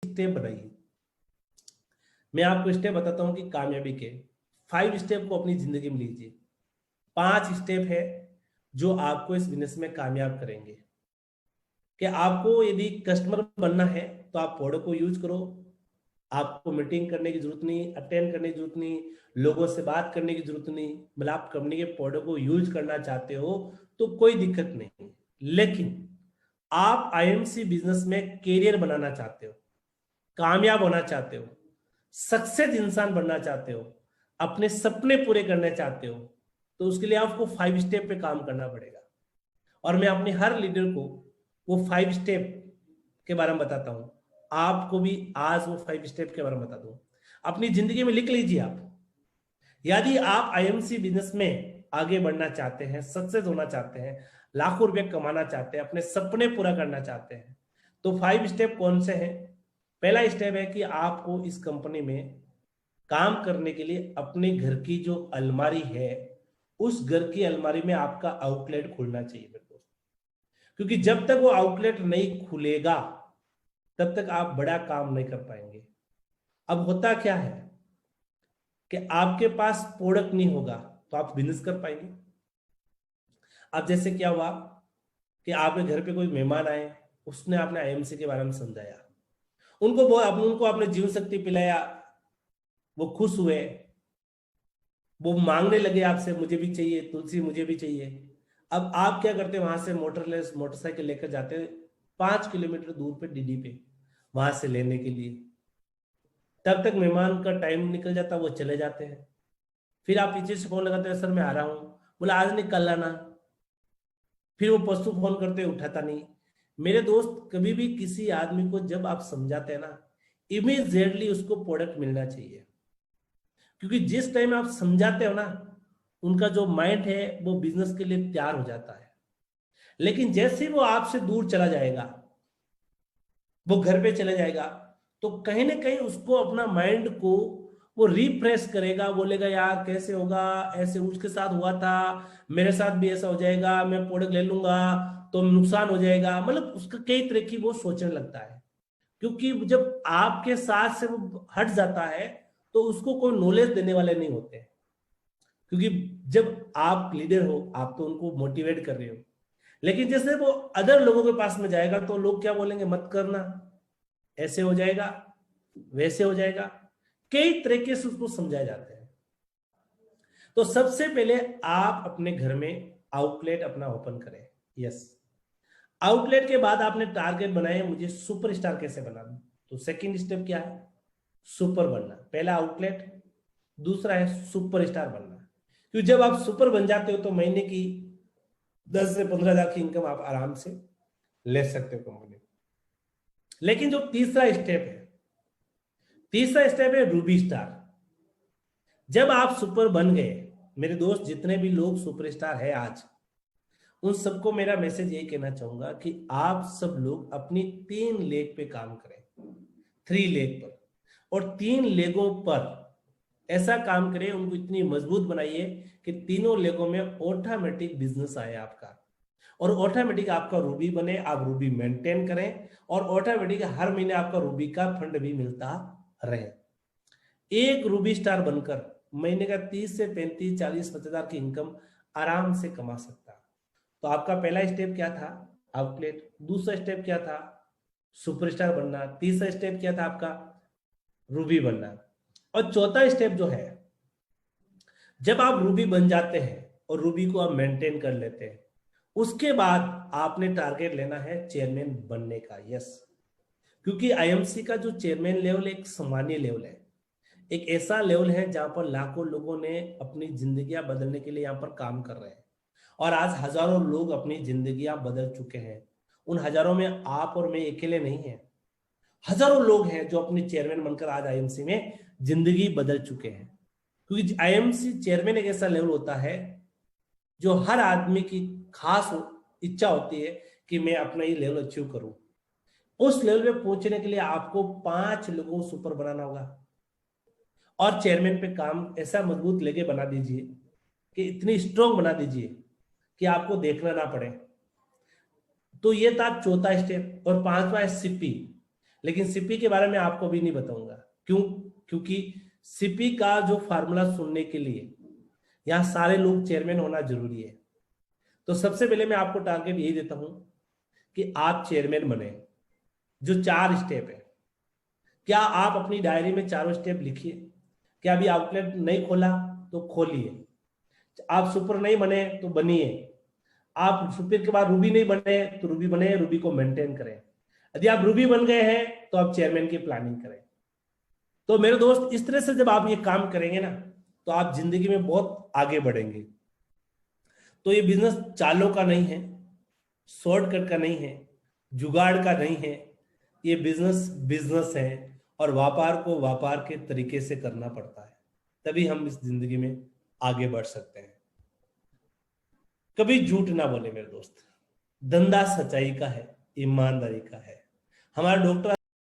Step बनाइए। मैं आपको स्टेप बताता हूं कि कामयाबी के 5 स्टेप को अपनी जिंदगी में लीजिए। 5 स्टेप है जो आपको इस बिजनेस में कामयाब करेंगे। कि आपको यदि कस्टमर बनना है तो आप प्रोडक्ट को यूज करो। आपको मीटिंग करने की जरूरत नहीं, अटेंड करने की जरूरत नहीं, लोगों से बात करने की जरूरत नहीं। मतलब आप कंपनी के प्रोडक्ट को यूज करना चाहते हो तो कोई दिक्कत नहीं। लेकिन आप आईएमसी बिजनेस में कैरियर बनाना चाहते हो, कामयाब होना चाहते हो, सक्सेस इंसान बनना चाहते हो, अपने सपने पूरे करना चाहते हो, तो उसके लिए आपको 5 स्टेप पे काम करना पड़ेगा। और मैं अपने हर लीडर को वो 5 स्टेप के बारे में बताता हूं। आपको भी आज वो 5 स्टेप के बारे में बता दूं। अपनी जिंदगी में लिख लीजिए आप। यदि आप आईएमसी बिजनेस में आगे बढ़ना चाहते हैं, सक्सेस होना चाहते हैं, लाखों रुपए कमाना चाहते हैं, अपने सपने पूरा करना चाहते हैं, तो 5 स्टेप कौन से हैं? पहला स्टेप है कि आपको इस कंपनी में काम करने के लिए अपने घर की जो अलमारी है, उस घर की अलमारी में आपका आउटलेट खुलना चाहिए मेरे दोस्त। क्योंकि जब तक वो आउटलेट नहीं खुलेगा तब तक आप बड़ा काम नहीं कर पाएंगे। अब होता क्या है कि आपके पास प्रोडक्ट नहीं होगा तो आप बिजनेस कर पाएंगे। अब जैसे क्या हुआ कि आपके घर पे कोई मेहमान आए, उसने आपने आईएमसी के बारे में समझाया, उनको आपने जीवन शक्ति पिलाया, वो खुश हुए, वो मांगने लगे आपसे, मुझे भी चाहिए तुलसी, मुझे भी चाहिए। अब आप क्या करते हैं, वहां से मोटरसाइकिल लेकर जाते हैं 5 किलोमीटर दूर पे डीडी पे, वहां से लेने के लिए। तब तक मेहमान का टाइम निकल जाता, वो चले जाते हैं। फिर आप पीछे से फोन लगाते हैं, सर मैं आ रहा हूँ। बोला आज निकल आना। फिर वो पशु फोन करते उठाता नहीं। मेरे दोस्त, कभी भी किसी आदमी को जब आप समझाते हैं ना, इमीडिएटली उसको प्रोडक्ट मिलना चाहिए। क्योंकि जिस टाइम आप समझाते हो ना, उनका जो माइंड है वो बिजनेस के लिए तैयार हो जाता है। लेकिन जैसे ही वो आपसे दूर चला जाएगा, वो घर पे चले जाएगा, तो कहीं ना कहीं उसको अपना माइंड को वो रिफ्रेश करेगा, बोलेगा यार कैसे होगा, ऐसे उसके साथ हुआ था, मेरे साथ भी ऐसा हो जाएगा, मैं प्रोडक्ट ले लूंगा तो नुकसान हो जाएगा। मतलब उसका कई तरह की वो सोचने लगता है। क्योंकि जब आपके साथ से वो हट जाता है तो उसको कोई नॉलेज देने वाले नहीं होते। क्योंकि जब आप लीडर हो, आप तो उनको मोटिवेट कर रहे हो। लेकिन जैसे वो अदर लोगों के पास में जाएगा तो लोग क्या बोलेंगे, मत करना, ऐसे हो जाएगा, वैसे हो जाएगा। कई तरीके से उसको समझाए जाते हैं। तो सबसे पहले आप अपने घर में आउटलेट अपना ओपन करें। यस। आउटलेट के बाद आपने टारगेट बनाए, मुझे सुपरस्टार कैसे बना दूं। तो सेकंड स्टेप क्या है? सुपर बनना। पहला आउटलेट, दूसरा है सुपरस्टार बनना। क्योंकि जब आप सुपर बन जाते हो तो महीने की 10 से 15 हज़ार की इनकम आप आराम से ले सकते हो कंपनी। लेकिन जो तीसरा स्टेप है रूबी स्टार। जब आप सुपर बन गए, मेरे दोस्त जितने भी लोग सुपरस्टार है आज, उन सबको मेरा मैसेज यही कहना चाहूंगा कि आप सब लोग अपनी 3 लेग पे काम करें। 3 लेग पर, और 3 लेगों पर ऐसा काम करें, उनको इतनी मजबूत बनाइए कि तीनों लेगों में ऑटोमेटिक बिजनेस आए आपका। और ऑटोमेटिक आपका रूबी बने, आप रूबी मेंटेन करें, और ऑटोमेटिक हर महीने आपका रूबी का फंड भी मिलता रहे। एक रूबी स्टार बनकर महीने का 30 से 35 40 50 हज़ार की इनकम आराम से कमा सकता। तो आपका पहला स्टेप क्या था? आउटलेट। दूसरा स्टेप क्या था? सुपरस्टार बनना। तीसरा स्टेप क्या था आपका? रूबी बनना। और चौथा स्टेप जो है, जब आप रूबी बन जाते हैं और रूबी को आप मेंटेन कर लेते हैं, उसके बाद आपने टारगेट लेना है चेयरमैन बनने का। यस। क्योंकि आईएमसी का जो चेयरमैन लेवल एक सामान्य लेवल है, एक ऐसा लेवल है जहां पर लाखों लोगों ने अपनी जिंदगियां बदलने के लिए यहां पर काम कर रहे हैं। और आज हजारों लोग अपनी जिंदगियां बदल चुके हैं। उन हजारों में आप और मैं अकेले नहीं हैं। हजारों लोग हैं जो अपनी चेयरमैन बनकर आज आईएमसी में जिंदगी बदल चुके हैं। क्योंकि आईएमसी चेयरमैन एक ऐसा लेवल होता है जो हर आदमी की खास इच्छा होती है कि मैं अपना ये लेवल अचीव करूं। उस लेवल पे पहुंचने के लिए आपको 5 लोगों को सुपर बनाना होगा। और चेयरमैन पे काम ऐसा मजबूत लेके बना दीजिए, कि इतनी स्ट्रांग बना दीजिए कि आपको देखना ना पड़े। तो ये था चौथा स्टेप। और पांचवा है सीपी। लेकिन सीपी के बारे में आपको भी नहीं बताऊंगा। क्यों? क्योंकि सीपी का जो फार्मूला सुनने के लिए यहाँ सारे लोग चेयरमैन होना जरूरी है। तो सबसे पहले मैं आपको टारगेट यही देता हूं कि आप चेयरमैन बने। जो 4 स्टेप है, क्या आप अपनी डायरी में चारों स्टेप लिखिए। क्या अभी आउटलेट नहीं खोला तो खोलिए। आप सुपर नहीं बने तो बनिए। आप सुपर के बाद रूबी नहीं बने तो रूबी बने, रूबी को मेंटेन करें। यदि आप रूबी बन गए हैं तो आप चेयरमैन की प्लानिंग करें। तो मेरे दोस्त, इस तरह से जब आप ये काम करेंगे ना, तो आप जिंदगी में बहुत आगे बढ़ेंगे। तो ये बिजनेस चालों का नहीं है, शॉर्टकट का नहीं है, जुगाड़ का नहीं है। ये बिजनेस बिजनेस है और व्यापार को व्यापार के तरीके से करना पड़ता है, तभी हम इस जिंदगी में आगे बढ़ सकते हैं। कभी झूठ ना बोले मेरे दोस्त। धंधा सच्चाई का है, ईमानदारी का है। हमारा डॉक्टर